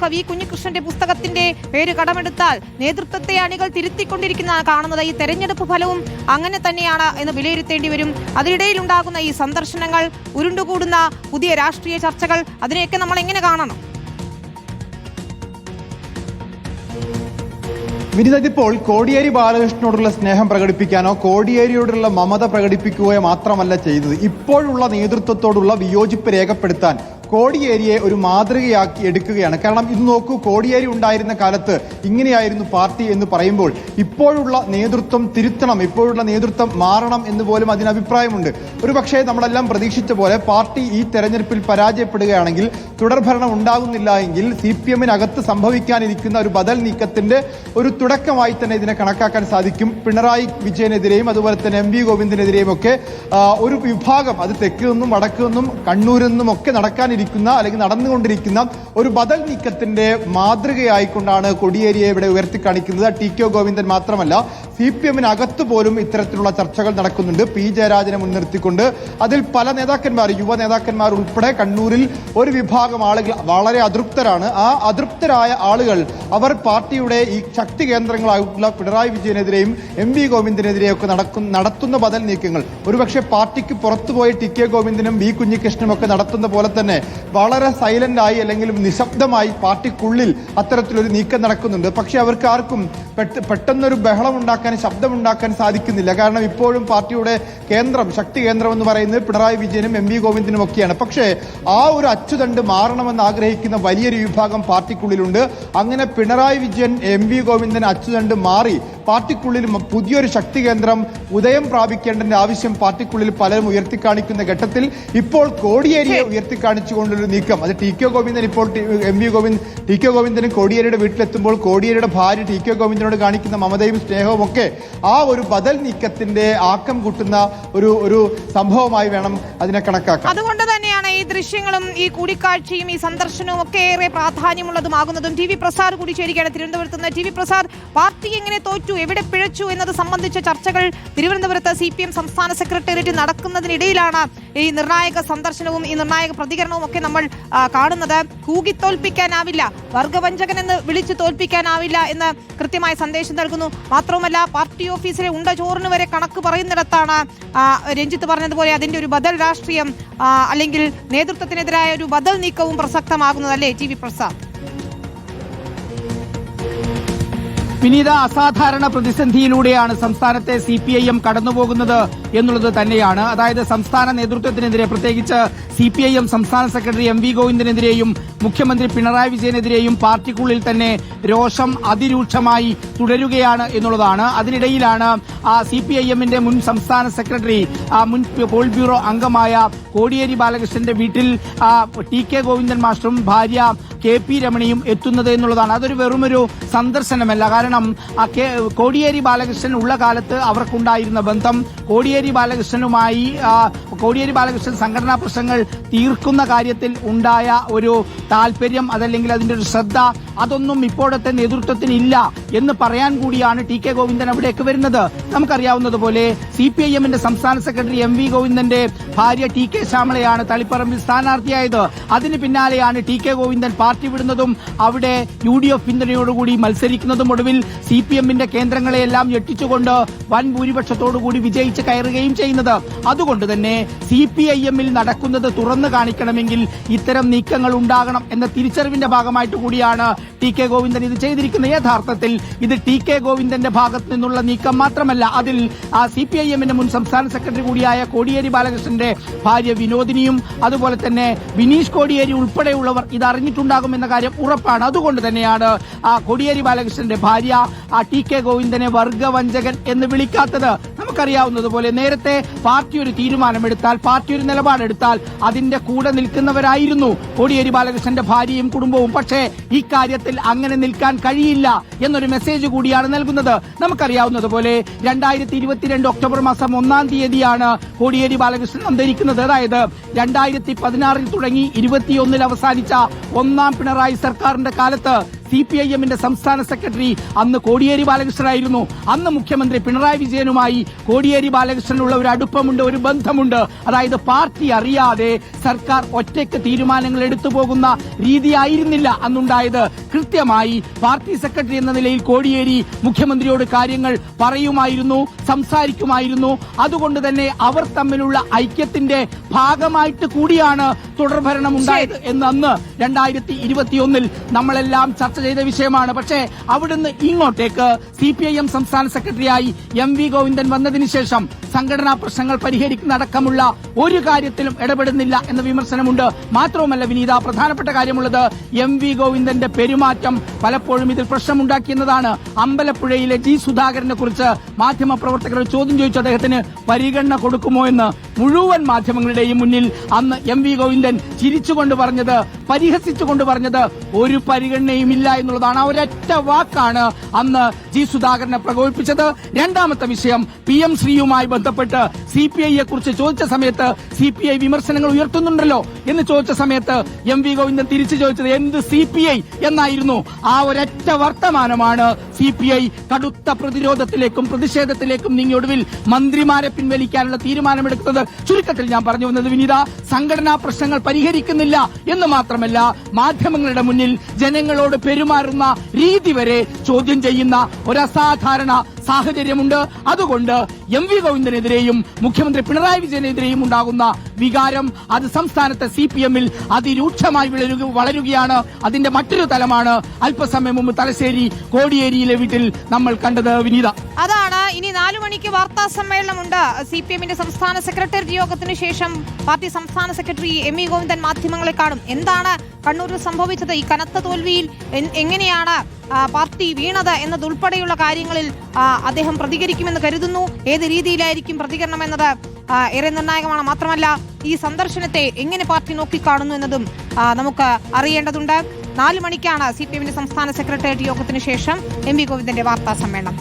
കവി കുഞ്ഞികൃഷ്ണന്റെ പുസ്തകത്തിന്റെ പേര് കടമെടുത്താൽ നേതൃത്വത്തെ അണികൾ തിരുത്തിക്കൊണ്ടിരിക്കുന്നതാണ് കാണുന്നത്. ഈ തെരഞ്ഞെടുപ്പ് ഫലവും അങ്ങനെ തന്നെയാണ് എന്ന് വിലയിരുത്തേണ്ടി വരും. അതിനിടയിൽ ഉണ്ടാകുന്ന ഈ സന്ദർശനങ്ങൾ, ഉരുണ്ടുകൂടുന്ന പുതിയ രാഷ്ട്രീയ ചർച്ചകൾ, അതിനെയൊക്കെ നമ്മൾ എങ്ങനെ കാണണം? വിനിത, ഇപ്പോൾ കോടിയേരി ബാലകൃഷ്ണനോടുള്ള സ്നേഹം പ്രകടിപ്പിക്കാനോ കോടിയേരിയോടുള്ള മമത പ്രകടിപ്പിക്കുകയോ മാത്രമല്ല ചെയ്തത്. ഇപ്പോഴുള്ള നേതൃത്വത്തോടുള്ള വിയോജിപ്പ് രേഖപ്പെടുത്താൻ കോടിയേരിയെ ഒരു മാതൃകയാക്കി എടുക്കുകയാണ്. കാരണം ഇത് നോക്കൂ, കോടിയേരി ഉണ്ടായിരുന്ന കാലത്ത് ഇങ്ങനെയായിരുന്നു പാർട്ടി എന്ന് പറയുമ്പോൾ ഇപ്പോഴുള്ള നേതൃത്വം തിരുത്തണം, ഇപ്പോഴുള്ള നേതൃത്വം മാറണം എന്ന് പോലും അതിന് അഭിപ്രായമുണ്ട്. ഒരുപക്ഷെ നമ്മളെല്ലാം പ്രതീക്ഷിച്ച പോലെ പാർട്ടി ഈ തെരഞ്ഞെടുപ്പിൽ പരാജയപ്പെടുകയാണെങ്കിൽ, തുടർഭരണം ഉണ്ടാകുന്നില്ല എങ്കിൽ CPM-നകത്ത് സംഭവിക്കാനിരിക്കുന്ന ഒരു ബദൽ നീക്കത്തിന്റെ ഒരു തുടക്കമായി തന്നെ ഇതിനെ കണക്കാക്കാൻ സാധിക്കും. പിണറായി വിജയനെതിരെയും അതുപോലെ തന്നെ MV ഗോവിന്ദനെതിരെയും ഒക്കെ ഒരു വിഭാഗം, അത് തെക്ക് നിന്നും വടക്ക് നിന്നും കണ്ണൂരിൽ നിന്നും ഒക്കെ അല്ലെങ്കിൽ നടന്നുകൊണ്ടിരിക്കുന്ന ഒരു ബദൽ നീക്കത്തിന്റെ മാതൃകയായിക്കൊണ്ടാണ് കോടിയേരിയെ ഇവിടെ ഉയർത്തിക്കാണിക്കുന്നത്. TK ഗോവിന്ദൻ മാത്രമല്ല, CPM-നകത്ത് പോലും ഇത്തരത്തിലുള്ള ചർച്ചകൾ നടക്കുന്നുണ്ട്. P ജയരാജനെ മുൻനിർത്തിക്കൊണ്ട് അതിൽ പല നേതാക്കന്മാർ, യുവ നേതാക്കന്മാർ ഉൾപ്പെടെ കണ്ണൂരിൽ ഒരു വിഭാഗം ആളുകൾ വളരെ അതൃപ്തരാണ്. ആ അതൃപ്തരായ ആളുകൾ അവർ പാർട്ടിയുടെ ഈ ശക്തി കേന്ദ്രങ്ങളായിട്ടുള്ള പിണറായി വിജയനെതിരെയും MV ഗോവിന്ദനെതിരെയൊക്കെ നടത്തുന്ന ബദൽ നീക്കങ്ങൾ ഒരുപക്ഷെ പാർട്ടിക്ക് പുറത്തുപോയ TK ഗോവിന്ദനും V കുഞ്ഞികൃഷ്ണനും ഒക്കെ നടത്തുന്ന പോലെ തന്നെ വളരെ സൈലന്റായി അല്ലെങ്കിൽ നിശബ്ദമായി പാർട്ടിക്കുള്ളിൽ അത്തരത്തിലൊരു നീക്കം നടക്കുന്നുണ്ട്. പക്ഷെ അവർക്ക് ആർക്കും പെട്ടെന്നൊരു ബഹളം ഉണ്ടാക്കാൻ, ശബ്ദമുണ്ടാക്കാൻ സാധിക്കുന്നില്ല. കാരണം ഇപ്പോഴും പാർട്ടിയുടെ കേന്ദ്രം, ശക്തി കേന്ദ്രം എന്ന് പറയുന്നത് പിണറായി വിജയനും MV ഗോവിന്ദനും ഒക്കെയാണ്. പക്ഷേ ആ ഒരു അച്ചുതണ്ട് മാറണമെന്ന് ആഗ്രഹിക്കുന്ന വലിയൊരു വിഭാഗം പാർട്ടിക്കുള്ളിലുണ്ട്. അങ്ങനെ പിണറായി വിജയൻ, MV ഗോവിന്ദൻ അച്ചുതണ്ട് മാറി പാർട്ടിക്കുള്ളിൽ പുതിയൊരു ശക്തി കേന്ദ്രം ഉദയം പ്രാപിക്കേണ്ടതിന്റെ ആവശ്യം പാർട്ടിക്കുള്ളിൽ പലരും ഉയർത്തിക്കാണിക്കുന്ന ഘട്ടത്തിൽ ഇപ്പോൾ കോടിയേരിയെ ഉയർത്തിക്കാണിച്ചുകൊണ്ടൊരു നീക്കം, അത് TK ഗോവിന്ദൻ ഇപ്പോൾ TK ഗോവിന്ദനും കോടിയേരിയുടെ വീട്ടിലെത്തുമ്പോൾ കോടിയേരിയുടെ ഭാര്യ TK ഗോവിന്ദനോട് കാണിക്കുന്ന മമതയും സ്നേഹവും ഒക്കെ ആ ഒരു ബദൽ നീക്കത്തിന്റെ ആക്കം കൂട്ടുന്ന ഒരു സംഭവമായി വേണം അതിനെ കണക്കാക്കാൻ. അതുകൊണ്ട് തന്നെയാണ് ഈ ദൃശ്യങ്ങളും ഈ കൂടിക്കാഴ്ചയും ഈ സന്ദർശനവും ഒക്കെ ഏറെ പ്രാധാന്യമുള്ളതുമാകുന്നതും. TV പ്രസാദ് കൂടി ചേരുകയാണ് തിരുവനന്തപുരത്ത് നിന്ന്. TV പ്രസാദ്, പാർട്ടി എങ്ങനെ തോറ്റു, എവിടെ പിഴച്ചു എന്നത് സംബന്ധിച്ച ചർച്ചകൾ തിരുവനന്തപുരത്ത് CPM സംസ്ഥാന സെക്രട്ടേറിയറ്റ് നടക്കുന്നതിനിടയിലാണ് ഈ നിർണായക സന്ദർശനവും ഈ നിർണായക പ്രതികരണവും ഒക്കെ നമ്മൾ കാണുന്നത്. കൂകിത്തോൽപ്പിക്കാനാവില്ല, വർഗവഞ്ചകൻ എന്ന് വിളിച്ചു തോൽപ്പിക്കാനാവില്ല എന്ന് കൃത്യമായ സന്ദേശം നൽകുന്നു. മാത്രവുമല്ല, പാർട്ടി ഓഫീസിലെ ഉണ്ട ചോറിന് വരെ കണക്ക് പറയുന്നിടത്താണ് രഞ്ജിത്ത് പറഞ്ഞതുപോലെ അതിന്റെ ഒരു ബദൽ രാഷ്ട്രീയം അല്ലെങ്കിൽ നേതൃത്വത്തിനെതിരായ ഒരു ബദൽ നീക്കവും പ്രസക്തമാകുന്നതല്ലേ TV പ്രസാദ്? വിനീത, അസാധാരണ പ്രതിസന്ധിയിലൂടെയാണ് സംസ്ഥാനത്തെ CPIM കടന്നുപോകുന്നത് എന്നുള്ളത് തന്നെയാണ്. അതായത് സംസ്ഥാന നേതൃത്വത്തിനെതിരെ, പ്രത്യേകിച്ച് CPIM സംസ്ഥാന സെക്രട്ടറി MV ഗോവിന്ദനെതിരെയും മുഖ്യമന്ത്രി പിണറായി വിജയനെതിരെയും പാർട്ടിക്കുള്ളിൽ തന്നെ രോഷം അതിരൂക്ഷമായി തുടരുകയാണ് എന്നുള്ളതാണ്. അതിനിടയിലാണ് CPIM-ന്റെ മുൻ സംസ്ഥാന സെക്രട്ടറി, മുൻ പോൾ ബ്യൂറോ അംഗമായ കോടിയേരി ബാലകൃഷ്ണന്റെ വീട്ടിൽ TK ഗോവിന്ദൻ മാസ്റ്ററും ഭാര്യ KP രമണിയും എത്തുന്നത് എന്നുള്ളതാണ്. അതൊരു വെറുമൊരു സന്ദർശനമല്ല. കാരണം കോടിയേരി ബാലകൃഷ്ണൻ ഉള്ള കാലത്ത് അവർക്കുണ്ടായിരുന്ന ബന്ധം, കോടിയേരി ബാലകൃഷ്ണൻ സംഘടനാ പ്രശ്നങ്ങൾ തീർക്കുന്ന കാര്യത്തിൽ ഉണ്ടായ ഒരു താല്പര്യം, അതല്ലെങ്കിൽ അതിന്റെ ഒരു ശ്രദ്ധ, അതൊന്നും ഇപ്പോഴത്തെ നേതൃത്വത്തിന് ഇല്ല എന്ന് പറയാൻ കൂടിയാണ് TK ഗോവിന്ദൻ അവിടേക്ക് വരുന്നത്. നമുക്കറിയാവുന്നതുപോലെ CPIM-ന്റെ സംസ്ഥാന സെക്രട്ടറി MV ഗോവിന്ദന്റെ ഭാര്യ TK ശ്യാമളയാണ് തളിപ്പറമ്പിൽ സ്ഥാനാർത്ഥിയായത്. അതിന് പിന്നാലെയാണ് TK ഗോവിന്ദൻ പാർട്ടി വിടുന്നതും അവിടെ UDF പിന്തുണയോടുകൂടി മത്സരിക്കുന്നതും ഒടുവിൽ CPM-ന്റെ കേന്ദ്രങ്ങളെയെല്ലാം ഞെട്ടിച്ചുകൊണ്ട് വൻ ഭൂരിപക്ഷത്തോടുകൂടി വിജയിച്ച് കയറുകയും ചെയ്യുന്നത്. അതുകൊണ്ട് തന്നെ CPIM-ൽ നടക്കുന്നത് തുറന്നു കാണിക്കണമെങ്കിൽ ഇത്തരം നീക്കങ്ങൾ ഉണ്ടാകണം എന്ന തിരിച്ചറിവിന്റെ ഭാഗമായിട്ട് കൂടിയാണ് TK ഗോവിന്ദൻ ഇത് ചെയ്തിരിക്കുന്നത്. യഥാർത്ഥത്തിൽ ഇത് TK ഗോവിന്ദന്റെ ഭാഗത്ത് നിന്നുള്ള നീക്കം മാത്രമല്ല, അതിൽ CPIM-ന്റെ മുൻ സംസ്ഥാന സെക്രട്ടറി കൂടിയായ കോടിയേരി ബാലകൃഷ്ണന്റെ ഭാര്യ വിനോദിനിയും അതുപോലെ തന്നെ ബിനീഷ് കോടിയേരി ഉൾപ്പെടെയുള്ളവർ ഇത് അറിഞ്ഞിട്ടുണ്ടാകുമെന്ന കാര്യം ഉറപ്പാണ്. അതുകൊണ്ട് തന്നെയാണ് കോടിയേരി ബാലകൃഷ്ണന്റെ ഭാര്യ TK ഗോവിന്ദനെ വർഗവഞ്ചകൻ എന്ന് വിളിക്കാത്തത്. നമുക്കറിയാവുന്നതുപോലെ നേരത്തെ പാർട്ടി ഒരു തീരുമാനമെടുത്താൽ, പാർട്ടി ഒരു നിലപാടെടുത്താൽ അതിന്റെ കൂടെ നിൽക്കുന്നവരായിരുന്നു കോടിയേരി ബാലകൃഷ്ണന്റെ ഭാര്യയും കുടുംബവും. പക്ഷേ ഈ കാര്യത്തിൽ അങ്ങനെ നിൽക്കാൻ കഴിയില്ല എന്നൊരു മെസ്സേജ് കൂടിയാണ് നൽകുന്നത്. നമുക്കറിയാവുന്നതുപോലെ 2022 ഒക്ടോബർ മാസം 1-ാം തീയതിയാണ് കോടിയേരി ബാലകൃഷ്ണൻ അന്തരിക്കുന്നത്. അതായത് 2016 തുടങ്ങി 21 അവസാനിച്ച 1-ാം പിണറായി സർക്കാരിന്റെ കാലത്ത് CPIM-ന്റെ സംസ്ഥാന സെക്രട്ടറി അന്ന് കോടിയേരി ബാലകൃഷ്ണനായിരുന്നു. അന്ന് മുഖ്യമന്ത്രി പിണറായി വിജയനുമായി കോടിയേരി ബാലകൃഷ്ണനുള്ള ഒരു അടുപ്പമുണ്ട്, ഒരു ബന്ധമുണ്ട്. അതായത് പാർട്ടി അറിയാതെ സർക്കാർ ഒറ്റയ്ക്ക് തീരുമാനങ്ങൾ എടുത്തു പോകുന്ന രീതിയായിരുന്നില്ല അന്നുണ്ടായത്. കൃത്യമായി പാർട്ടി സെക്രട്ടറി എന്ന നിലയിൽ കോടിയേരി മുഖ്യമന്ത്രിയോട് കാര്യങ്ങൾ പറയുമായിരുന്നു, സംസാരിക്കുമായിരുന്നു. അതുകൊണ്ട് തന്നെ അവർ തമ്മിലുള്ള ഐക്യത്തിന്റെ ഭാഗമായിട്ട് കൂടിയാണ് തുടർഭരണം ഉണ്ടായത് എന്ന് അന്ന് 2021 നമ്മളെല്ലാം ചർച്ച ചെയ്ത വിഷയമാണ്. പക്ഷേ അവിടുന്ന് ഇങ്ങോട്ടേക്ക് CPIM സംസ്ഥാന സെക്രട്ടറിയായി MV ഗോവിന്ദൻ വന്നതിന് ശേഷം സംഘടനാ പ്രശ്നങ്ങൾ പരിഹരിക്കുന്ന അടക്കമുള്ള ഒരു കാര്യത്തിലും ഇടപെടുന്നില്ല എന്ന വിമർശനമുണ്ട്. മാത്രവുമല്ല വിനീത, പ്രധാനപ്പെട്ട കാര്യമുള്ളത് MV ഗോവിന്ദന്റെ പെരുമാറ്റം പലപ്പോഴും ഇതിൽ പ്രശ്നമുണ്ടാക്കിയെന്നതാണ്. അമ്പലപ്പുഴയിലെ G സുധാകരനെ കുറിച്ച് മാധ്യമപ്രവർത്തകർ ചോദ്യം ചോദിച്ചു, അദ്ദേഹത്തിന് പരിഗണന കൊടുക്കുമോ എന്ന്. മുഴുവൻ മാധ്യമങ്ങളുടെയും മുന്നിൽ അന്ന് MV ഗോവിന്ദൻ ചിരിച്ചുകൊണ്ട് പറഞ്ഞത്, പരിഹസിച്ചുകൊണ്ട് പറഞ്ഞത് ഒരു പരിഗണനയും ഇല്ല എന്നുള്ളതാണ്. ആ ഒരൊറ്റ വാക്കാണ് അന്ന് G സുധാകരനെ പ്രകോപിപ്പിച്ചത്. രണ്ടാമത്തെ വിഷയം PM ശ്രീയുമായി ബന്ധപ്പെട്ട് CPI-യെ കുറിച്ച് ചോദിച്ച സമയത്ത് CPI വിമർശനങ്ങൾ ഉയർത്തുന്നുണ്ടല്ലോ എന്ന് ചോദിച്ച സമയത്ത് MV ഗോവിന്ദൻ തിരിച്ചു ചോദിച്ചത് എന്ത് CPI എന്നായിരുന്നു. ആ ഒരൊറ്റ വർത്തമാനമാണ് CPI കടുത്ത പ്രതിരോധത്തിലേക്കും പ്രതിഷേധത്തിലേക്കും നീങ്ങി ഒടുവിൽ മന്ത്രിമാരെ പിൻവലിക്കാനുള്ള തീരുമാനമെടുക്കുന്നത്. ചുരുക്കത്തിൽ ഞാൻ പറഞ്ഞു വന്നത് വിനീത, സംഘടനാ പ്രശ്നങ്ങൾ പരിഹരിക്കുന്നില്ല എന്ന് മാത്രമല്ല മാധ്യമങ്ങളുടെ മുന്നിൽ ജനങ്ങളോട് പെരുമാറുന്ന രീതി വരെ ചോദ്യം ചെയ്യുന്ന ഒരു അസാധാരണ സാഹചര്യമുണ്ട്. അതുകൊണ്ട് MV ഗോവിന്ദനെതിരെയും മുഖ്യമന്ത്രി പിണറായി വിജയനെതിരെയും ഉണ്ടാകുന്ന വികാരം അത് സംസ്ഥാനത്തെ CPM-ൽ അതിരൂക്ഷമായി വളരുകയാണ്. അതിന്റെ മറ്റൊരു തലമാണ് അല്പസമയം മുമ്പ് തലശ്ശേരി കോടിയേരിയിലെ വീട്ടിൽ നമ്മൾ കണ്ടത് വിനീത. അതാണ് ഇനി 4 മണിക്ക് വാർത്താ സമ്മേളനമുണ്ട്. CPM-ന്റെ സംസ്ഥാന സെക്രട്ടറി യോഗത്തിന് ശേഷം പാർട്ടി സംസ്ഥാന സെക്രട്ടറി MV ഗോവിന്ദൻ മാധ്യമങ്ങളെ കാണും. എന്താണ് കണ്ണൂരിൽ സംഭവിച്ചത്, ഈ കനത്ത തോൽവിയിൽ എങ്ങനെയാണ് പാർട്ടി വീണത് എന്നതുൾപ്പെടെയുള്ള കാര്യങ്ങളിൽ അദ്ദേഹം പ്രതികരിക്കുമെന്ന് കരുതുന്നു. ഏത് രീതിയിലായിരിക്കും പ്രതികരണം എന്നത് ഏറെ നിർണായകമാണ്. മാത്രമല്ല ഈ സന്ദർശനത്തെ എങ്ങനെ പാർട്ടി നോക്കിക്കാണുന്നു എന്നതും നമുക്ക് അറിയേണ്ടതുണ്ട്. 4 മണിക്കാണ് CPM-ന്റെ സംസ്ഥാന സെക്രട്ടേറിയറ്റ് യോഗത്തിന് ശേഷം MV ഗോവിന്ദന്റെ വാർത്താ സമ്മേളനം.